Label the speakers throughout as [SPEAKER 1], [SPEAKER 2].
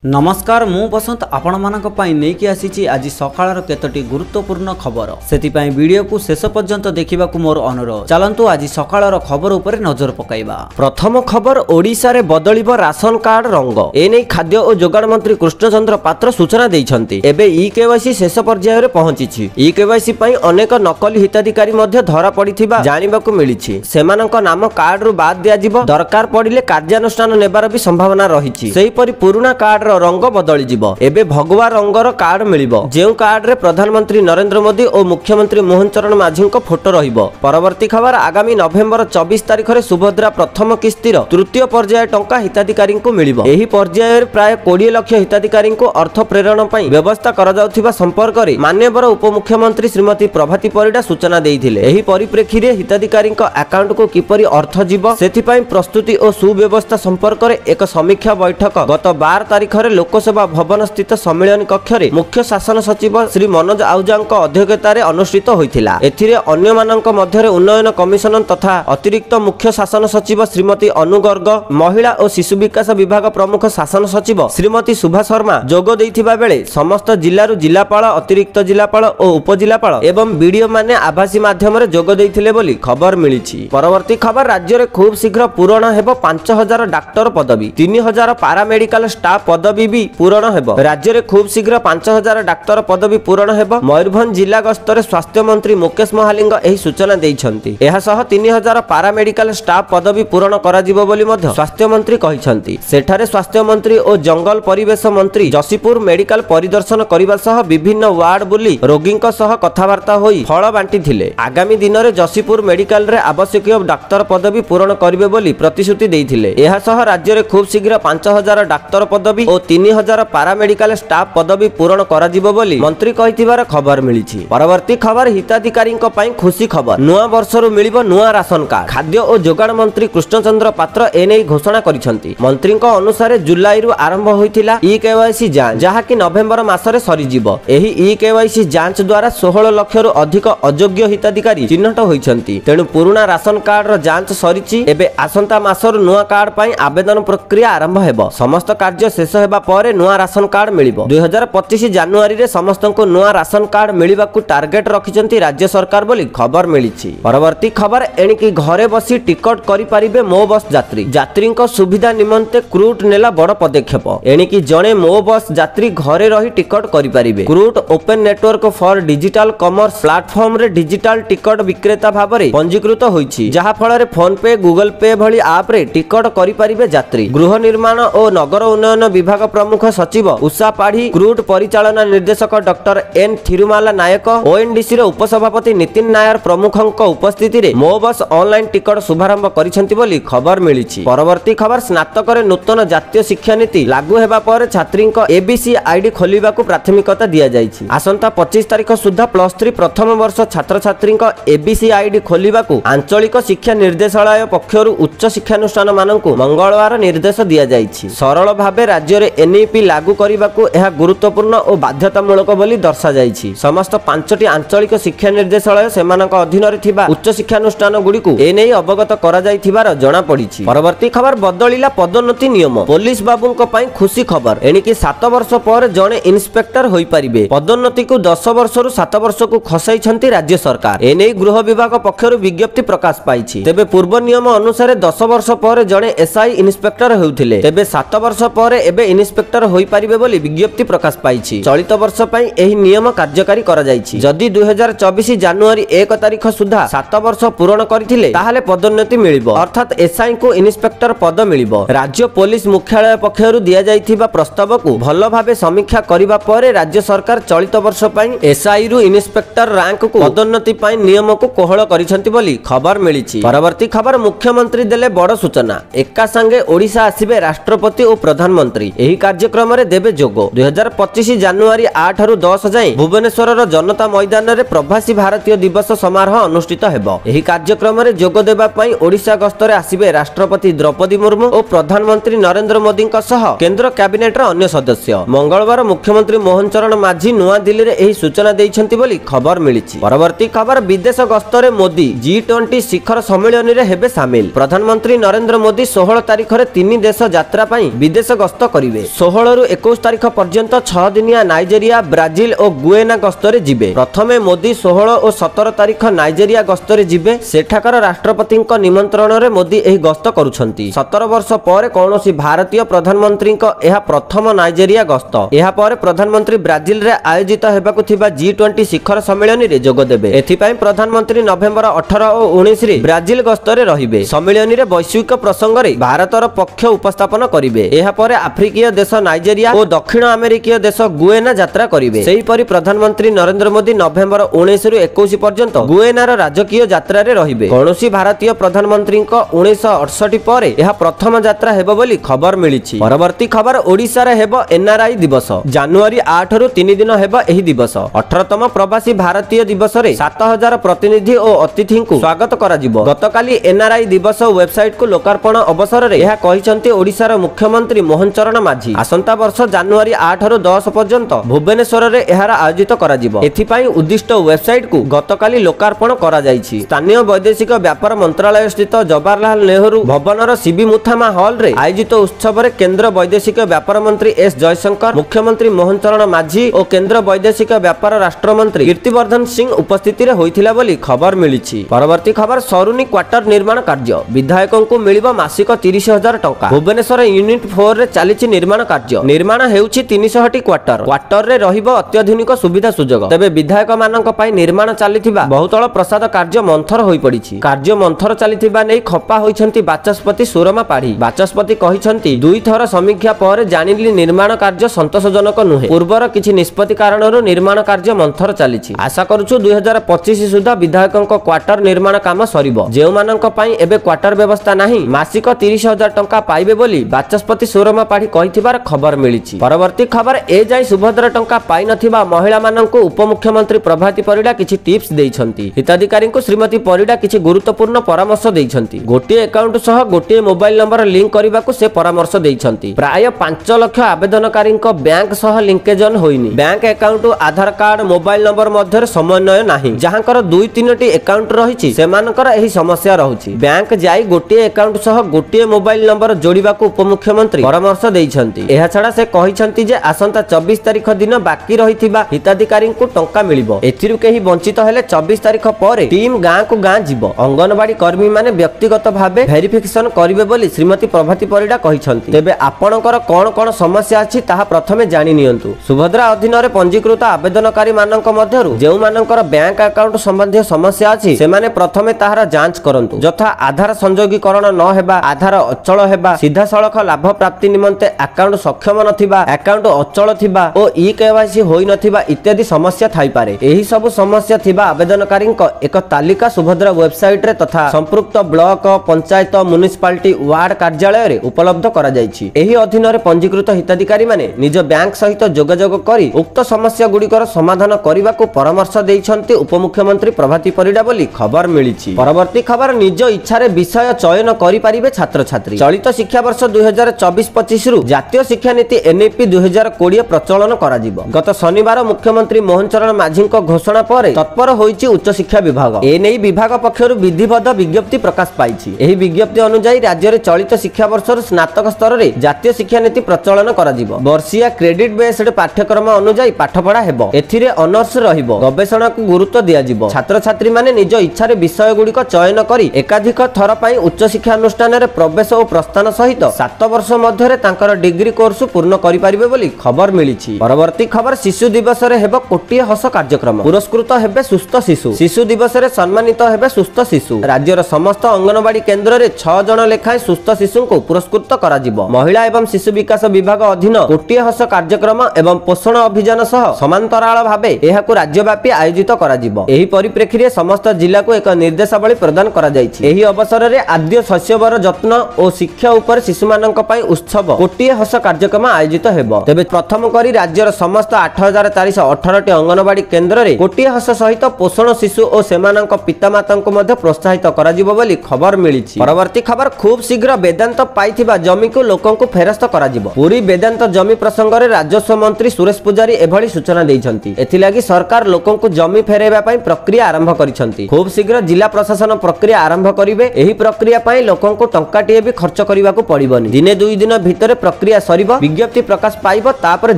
[SPEAKER 1] नमस्कार मु बसंत आपण मानक पई नेकी आसीची आज सकाळर केतोटी गुरुत्वपूर्ण खबर सेति पई वीडियो को शेष पर्यंत देखिबा को मोर अनुरोध। चलंतु आज सकाळर खबर उपरे नजर पकाइबा। प्रथम खबर, ओडिसा रे बदलिबो राशन कार्ड रंग। एने खाद्य और जोगाण मंत्री कृष्णचंद्र पात्र सूचना दैछंती। एबे ई-केवाईसी शेष पर्याय रे पहुंचीछि। ई-केवाईसी पई अनेक नकली हिताधिकारी मध्ये धरा पड़िथिबा जानिबाकू मिलिछि। सेमानक नाम कार्ड रु बाद दिया जिवो, दरकार पड़िले कार्यानुष्ठान नेबार भी संभावना रहिछि। सेहि परि पुराना कार्ड रंग बदली जिवो। एबे भगवा रंगर कार्ड मिलिबो, जेउ कार्ड रे प्रधानमंत्री नरेंद्र मोदी और मुख्यमंत्री मोहन चरण माझी को फोटो रहिबो। परवर्ती खबर, आगामी नवेम्बर 24 तारिख रे सुभद्रा प्रथम किस्तीर तृतीय पर्याय टंका हिताधिकारी को मिलिबो। एही पर्याय रे प्राय 20 लाख हिताधिकारी को अर्थ प्रेरण पई व्यवस्था करा जाउथिबा संपर्क रे माननीय उपमुख्यमंत्री श्रीमती प्रभाती परिडा सूचना देइथिले। एही परिप्रेक्षी रे हिताधिकारी अकाउंट को किपरि अर्थ जिवो सेथि पई प्रस्तुति और सुव्यवस्था संपर्क रे एक समीक्षा बैठक गत 12 तारिख रे लोकसभा भवन स्थित सम्मेलन कक्ष रे मुख्य शासन सचिव श्री मनोज आहुजा अध्यक्षतार अनुष्ठित होइथिला। एथिरे अन्य मानक मध्यरे उन्नयन कमिशनर तथा अतिरिक्त मुख्य शासन सचिव श्रीमती अनु गर्ग, महिला और शिशु विकास विभाग प्रमुख शासन सचिव श्रीमती शुभा शर्मा जोग दैथिबा बेले समस्त जिल्लारु जिलापाल, अतिरिक्त जिलापाल और उपजिलापाल एवं बीडीओ माने आभासी माध्यम रे जोग दैथिले बोली खबर मिलिछि। परवर्ती खबर, राज्य रे खूब शीघ्र पूरण हेबो 5000 डाक्टर पदवी, 3000 पारामेडिकल स्टाफ पदवी भी पूरण हेबो। राज्य रे खूब शीघ्र 5000 डाक्टर पदवी पूरण हेबो। मयूरभंज जिला गस्तरे स्वास्थ्य मंत्री मुकेश महालिंग एही सूचना दैछंती। एहा सह 3000 पारामेडिकल स्टाफ पदवी पूरण करा जिवो बोली मध्य स्वास्थ्य मंत्री कहिसंती। सेठारे स्वास्थ्य मंत्री और जंगल परिवेश मंत्री जसीपुर मेडिकल परिदर्शन करिबा सह विभिन्न वार्ड बुली रोगींक सह कथावार्ता होई फळ बांटी थिले। आगामी दिन रे जसीपुर मेडिकल रे आवश्यक डाक्टर पदवी पूरण करिवे बोली प्रतिश्रुति दैथिले। एहा सह राज्य रे खूब शीघ्र 5000 डाक्टर पदवी और 3000 पारामेडिकल स्टाफ पदवी पूरण करा जिवो बोली मंत्री कहिथिबार खबर मिलिछि। परवर्ती खबर, हिताधिकारी खुशी खबर, नुआ वर्षरु मिलिबो नुआ राशन कार्ड। खाद्य और जोगाण मंत्री कृष्णचंद्र पात्र एने घोषणा करिसंती। मंत्री अनुसार जुलाई रु आरंभ होइथिला ई-केवाईसी जांच, जहाकि नवेम्बर मासरे सरी जिवो। एही ई-केवाईसी जांच द्वारा 16 लाख रु अधिक अयोग्य हिताधिकारी चिन्हट होइछंती। तेणु पुराना राशन कार्ड रो जांच सरीछि। एबे आसंता मासर नुआ कार्ड पई आवेदन प्रक्रिया आरंभ हेबो। समस्त कार्य शेष हेबा परे नुआ राशन कार्ड मिलिबो। 2025 जनवरी रे समस्त को नुआ राशन कार्ड मिलिबा को टार्गेट रखिचंती राज्य सरकार बोली खबर मिलिछि। परवर्ती खबर, एणिकी घरे बसी टिकट करि परिबे मो बस यात्री। यात्रीक सुविधा निमंते क्रूट नेला बड़ पदक्षेप। एणिकी जणे मो बस यात्री घरे रही टिकट करि परिबे। क्रूट open network for digital commerce platform रे डिजिटल टिकट विक्रेता भाबरे पंजीकृत होइछि, जहा फଳରେ फोन पे, गूगल पे भली ऐप रे टिकट करि परिबे यात्री। गृह निर्माण और नगर उन्नयन विभाग प्रमुख सचिव उषा पाढ़ी, क्रूट परिचालना निर्देशक डॉक्टर एन थिरुमाला नायक, ओएनडीसी रो उपसभापति नितिन नायर प्रमुखक उपस्थिति रे मो बस ऑनलाइन टिकट शुभारंभ करिसेंती बोली खबर मिलिछि। परवर्ती खबर, स्नातक रे नूतन जातीय शिक्षा नीति लागू हेबा पर छात्रीक एबीसी आईडी खोलिबा को प्राथमिकता दिया जाइछि। आसंता 25 तारिख सुधा +3 प्रथम वर्ष छात्र छात्रीक एबीसी आईडी खोलिबा को आंचलिक शिक्षा निर्देशालय पक्षरु उच्च शिक्षानुष्ठान माननकु मंगलवार निर्देश दिया जाइछि। सरल भाबे राज्य रे एनईपी लागू करबाकू यह गुरुत्वपूर्ण और बाध्यतामूलक बोली दर्शा जाइछि। समस्त 5टी आंचलिक शिक्षा निर्देशालय सेमानक अधीन रे थिबा उच्च शिक्षानुष्ठान गुड़िकु एने अवगत करा जाइथिबार जणा पड़िछि। परवर्ती खबर, बदलिला पदोन्नति नियम, पुलिस बाबूंक पई खुशी खबर। एणिकी 7 वर्ष पर जणे इन्स्पेक्टर होई परिबे। पदोन्नति को 10 वर्ष रु 7 वर्ष को खसाइछंती राज्य सरकार। एने गृह विभाग पक्षरु विज्ञप्ति प्रकाश पाइछि। तेबे पूर्व नियम अनुसार 10 वर्ष पर जणे एसआई इन्स्पेक्टर होउथिले। तेबे 7 वर्ष पर एबे इन्स्पेक्टर होई परिबे बोली विज्ञप्ति प्रकाश पाइछि। चलित वर्ष पई एही नियम कार्यकारी करा जाइछि। जदि 2024 जनवरी 1 तारिख सुधा 7 वर्ष पूर्ण करथिले ताहाले पदोन्नति मिलिबो, अर्थात एसआई को इन्स्पेक्टर पद मिलिबो। राज्य पुलिस मुख्यालय पक्षरु दिया जाइथिबा प्रस्ताव को भल भाबे समीक्षा करिबा परे राज्य सरकार चलित वर्ष पई एसआई रु इन्स्पेक्टर रैंक को पदोन्नति पई नियम को कोहळ करिसंती बोली खबर मिलिछि। परवर्ती खबर, मुख्यमंत्री देले बड़ सूचना। एका संगे ओडिशा आसीबे राष्ट्रपति और प्रधानमंत्री। एही कार्यक्रम रे देबे जोग। 2025 जनवरी 8 रु 10 जाए भुवनेश्वर जनता मैदान रे प्रवासी भारतीय दिवस समारोह अनुष्ठित हेबो। एही कार्यक्रम रे जोग देबा पई ओडिशा गस्तरे आसीबे राष्ट्रपति द्रौपदी मुर्मू और प्रधानमंत्री नरेंद्र मोदी सह केंद्र कैबिनेट रो अन्य सदस्य। मंगलवार मुख्यमंत्री मोहन चरण माझी नुआ दिल्ली रे एही सूचना दैछंती बोली खबर मिलिछि। परवर्ती खबर, विदेश गस्तरे मोदी G20 शिखर सम्मेलन रे हेबे शामिल। प्रधानमंत्री नरेंद्र मोदी 16 तारिख रे 3 देश यात्रा पई विदेश गस्त करिवे।
[SPEAKER 2] करिवे। 16 रु 21 तारिख पर्यंत 6 दिनिया नाइजेरिया, ब्राजिल और गुएना गस्तरे जिबे। प्रथमे मोदी 16 और 17 तारिख नाइजेरिया गस्तरे जिबे। सेठाकर राष्ट्रपति निमंत्रण रे मोदी एही गस्त करुछंती। 17 वर्ष पर कौनसी भारतीय प्रधानमंत्री यह प्रथम नाइजेरिया गस्त। यह पर प्रधानमंत्री ब्राजिल रे आयोजित हेबाकु थिबा G20 शिखर सम्मेलन रे जोग देबे। एथिपाई प्रधानमंत्री नवेम्बर 18 और 19 रे ब्राजिल गस्तरे रहिबे। सम्मेलन रे वैश्विक प्रसंग रे भारतर पक्ष उपस्थापन करिवे। यह पर आफ्रिकीय देश नाइजेरिया और दक्षिण अमेरिकीय देश गुएना यात्रा करिवे। सेही परि प्रधानमंत्री नरेंद्र मोदी नवेम्बर 19 रु 21 पर्यंत गुएनार राजकीय यात्रा रे रहिबे। कौनसी भारतीय प्रधानमंत्री 1968 पर यह प्रथम यात्रा हेबो बोली खबर मिलिछि। परवर्ती खबर ओडिसा रे हेबो एनआरआई दिवस। जनवरी 8 रु 3 दिन हेबो एही दिवस। 18तम प्रवासी भारतीय दिवस रे 7000 प्रतिनिधि और अतिथि को स्वागत करा जिवो। गतकाली एनआरआई दिवस वेबसाइट को लोकार्पण अवसर रे यह कहिसंती ओडिसा मुख्यमंत्री मोहन चरण माझी। आसंता वर्ष जनवरी 8 रु 10 पर्यंत भुवनेश्वर रे एहार आयोजित करा जिवो। एथिपाई उद्दिष्ट वेबसाइट को गतकाली लोकार्पण करा जायछि। स्थानीय वैदेशिक व्यापार मंत्रालय स्थित जवाहरलाल नेहरू भवनर सीबी मुथामा हॉल रे आयोजित उत्सव रे केंद्र वैदेशिक व्यापार मंत्री एस जयशंकर, मुख्यमंत्री मोहन चरण माझी और केंद्र वैदेशिक व्यापार राष्ट्र मंत्री कीर्तिवर्धन सिंह उपस्थिति रे होइथिला बोली खबर मिलिछि। परवर्ती खबर सरुनी क्वार्टर निर्माण कार्य। विधायकों को मिलिबो मासिक 30,000 टंका। भुवनेश्वर यूनिट 4 रे चालिछि निर्माण कार्य। निर्माण हेउछि 300 टी क्वार्टर। क्वार्टर रे रहिबो अत्याधुनिक सुविधा सुजोग। तबे विधायक मानक पई निर्माण चालिथिबा बहुतल प्रसाद कार्य मंथर होई पड़िछि। कार्य मंथर चालिथिबा नै खपा होइछंती बाचस्पति सुरमा पाढ़ी। बाचस्पति कहिछंती 2 थर समीक्षा पर जानिली निर्माण कार्य संतोषजनक नुहे। पूर्वर किछि निष्पत्ति कारणरो निर्माण कार्य मंथर चालिछि। आशा करूछु 2025 सुधा विधायकों क्वार्टर निर्माण काम सरिबो। जेउ मानक पई एबे क्वार्टर व्यवस्था नाही मासिक 30,000 टंका पाइबे बोली बाचस्पति सुरमा पाढ़ी कहिथिबार खबर मिलिछि। परवर्ती खबर ए जाय सुभद्रा टंका पाइ नथिबा महिला माननकु उपमुख्यमंत्री प्रभाती परिडा किछि टिप्स देइछंती। हिताधिकारी को श्रीमती परिडा किछि गुरुत्वपूर्ण परामर्श देइछंती। गोटे अकाउंट सह गोटे मोबाइल नंबर लिंक करबाकू से परामर्श देइछंती। प्राय 5 लाख आवेदनकारी बैंक सह लिंकेजन होइनी। बैंक अकाउंट आधार कार्ड मोबाइल नंबर मध्य समन्वय नाही। जहांकर 2-3टी अकाउंट रहिछि सेमानकर एही समस्या रहुछि। बैंक जाई गोटे अकाउंट सह गोटे मोबाइल नंबर जोड़िबाकू उपमुख्यमंत्री परामर्श देइछंती। एहा छडा से कहिछंती जे आसंता 24 तारिख दिन बाकी रहिथिबा हिताधिकारी को टंका मिलिबो। एथिरु केही वंचित हेले 24 तारिख पर टीम गाँ को गाँ जीवो। अंगनवाड़ी कर्मी माने व्यक्तिगत भावे वेरिफिकेशन करिवे बोली श्रीमती प्रभाती परिडा कहिछंती। तेबे आपणकर कोन समस्या अछि ताहा प्रथमे जानि नियंतु। सुभद्रा अधीन रे पंजीकृत आवेदनकारी मानक मध्यरु जेउ मानकर बैंक अकाउंट संबंधी समस्या अछि सेमाने प्रथमे ताहार जांच करंतु। जथा आधार संयोगीकरण न हेबा, आधार अचल हेबा, सीधा सड़क लाभ प्राप्ति निमंते अकाउंट सक्षम नथिबा, अकाउंट अचल थिबा ओ ई केवाईसी होई नथिबा इत्यादि समस्या थाई पारे। एही सब समस्या थिबा आवेदनकारी एक तालिका सुभद्रा वेबसाइट रे तथा संपृक्त ब्लॉक, पंचायत, म्युनिसिपालिटी, वार्ड कार्यालय रे उपलब्ध करा जायछि। एही अधीन रे पंजीकृत हिताधिकारी माने निज बैंक सहित जोगाजोग करी उक्त समस्या गुड़िकर समाधान करबाकू परामर्श देइछंती उपमुख्यमंत्री प्रभाती परिडा बोली खबर मिलिछि। परवर्ती खबर निज इच्छा रे विषय चयन करि पारिबे छात्र छात्री। चलित शिक्षा वर्ष 2024-25 रु जातीय शिक्षा नीति एनईपी 2020 प्रचलन करा जिवो। गत शनिवार मुख्यमंत्री मोहन चरण माझी घोषणा पर तत्पर होइछि उच्च शिक्षा विभाग। एनै विभाग पक्षरु विधिबद्ध विज्ञप्ति प्रकाश पाइछि। एही विज्ञप्ति अनुसार राज्य रे चलित शिक्षा वर्ष स्नातक स्तर रे जातीय शिक्षा नीति प्रचलन करा जिवो। वर्षीय क्रेडिट बेस्ड पाठ्यक्रम अनुसार पाठपढ़ा हेबो। एथिरे अनर्स रहिबो। गवेषणा को गुरुत्व दिया जिवो। छात्र छात्री माने निज इच्छा रे विषय गुडी को चयन करी एकाधिक थर पई उच्च शिक्षा अनुष्ठान रे प्रवेश और प्रस्थान सहित 7 वर्ष मध्य रे तांकर डिग्री कोर्स पूर्ण करि पारिबे बोली खबर मिलिछि। परवर्ती खबर शिशु दिवस रे हेबो कोटिए हस कार्यक्रम। पुरस्कृत हेबे सुस्थ शिशु। शिशु दिवस रे सम्मानित हेबे सुस्थ शिशु। राज्यर समस्त अंगनवाड़ी केंद्र रे 6 जण लेखाय सुस्थ शिशु को पुरस्कृत करा जिवो। महिला एवं शिशु विकास विभाग अधीन कोटिए हस कार्यक्रम एवं पोषण अभियान सह समांतराल भाबे एहाकु राज्यव्यापी आयोजित करा जिवो। एही परिप्रेक्षी रे समस्त जिला को एक निर्देशावली प्रदान करा जायछि। एही अवसर रे आद्य शस्यवर जत्न और शिक्षा उपर शिशु मानक पई उत्सव कोटिए हस कार्यक्रम आयोजित हेबो। तेबे प्रथम करी राज्यर समस्त 8418 टी अंगनवाड़ी केंद्र रे कोटिए हस सहित पोषण शिशु और सेमानक पितामाता को मध्ये प्रोत्साहित करा जिवो बोली खबर मिलिछि। परवर्ती खबर खूब शीघ्र वेदांत पाइथिबा जमी को लोकन को फेरस्त करा जिवो। पूरी वेदांत जमी प्रसंग रे राजस्व मंत्री सुरेश पुजारी एभली सूचना दैछंती। एथिलागी सरकार लोकन को जमी फेरेबा पई प्रक्रिया आरंभ करिसंती। खूब शीघ्र जिला प्रशासन प्रक्रिया आरंभ करिवे। एही प्रक्रिया पई लोकन को टंकाटिए भी खर्च करिबाकू पड़िबनी। दिने 2 दिन भितरे प्रक्रिया सरिबो विज्ञप्ति प्रकाश पाइबो तापर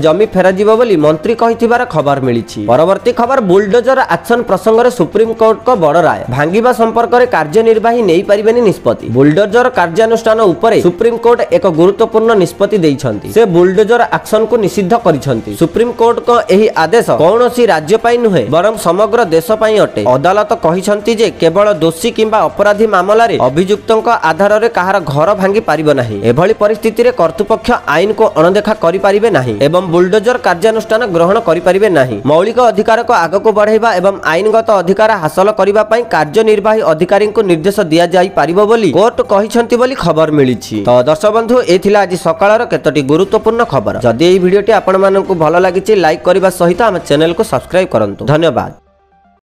[SPEAKER 2] जमी फेराजिबो बोली मंत्री कहिथिबार खबर मिलिछि। परवर्ती खबर बुलडोजर एक्शन प्रसंग रे सुप्रीम कोर्ट को बड़ राय भांगिबा संपर्क रे कार्यनिर्वाही नै परिबेनी निष्पत्ति। बुलडोजर कार्यानुष्ठान उपरे सुप्रीम कोर्ट एक गुरुत्वपूर्ण निष्पत्ति दैछन्ति। से बुलडोजर एक्शन को निषिद्ध करिछन्ति। सुप्रीम कोर्ट को एही आदेश कौनसी राज्य पई नुहे बरम समग्र देश पई अटे। अदालत कहिछन्ति जे केवल दोषी किंबा अपराधी मामला रे अभियुक्तक आधार रे कहार घर भांगी पारिबो नाही। एभली परिस्थिति रे कर्तृपक्ष आईन को अणदेखा करि पारिबे नाही एवं बुलडोजर कार्यानुष्ठान ग्रहण करि पारिबे नाही। मौलिक अधिकार को आगको बढ़ाइबा एवं आईनगत अधिकार हासिल करिबा पई कार्यनिर्वाही अधिकारी को निर्देश दिया जाई पारिबो बोली कोर्ट कहिछन्ति बोली खबर मिलिछि। तो दर्शक बंधु एथिला आज सकाळर केतोटी गुरुत्वपूर्ण खबर। जदि एही भिडियोटी आपण माननकु भलो लागिछि लाइक करिबा सहित हम चैनल को सब्सक्राइब करंतु। धन्यवाद।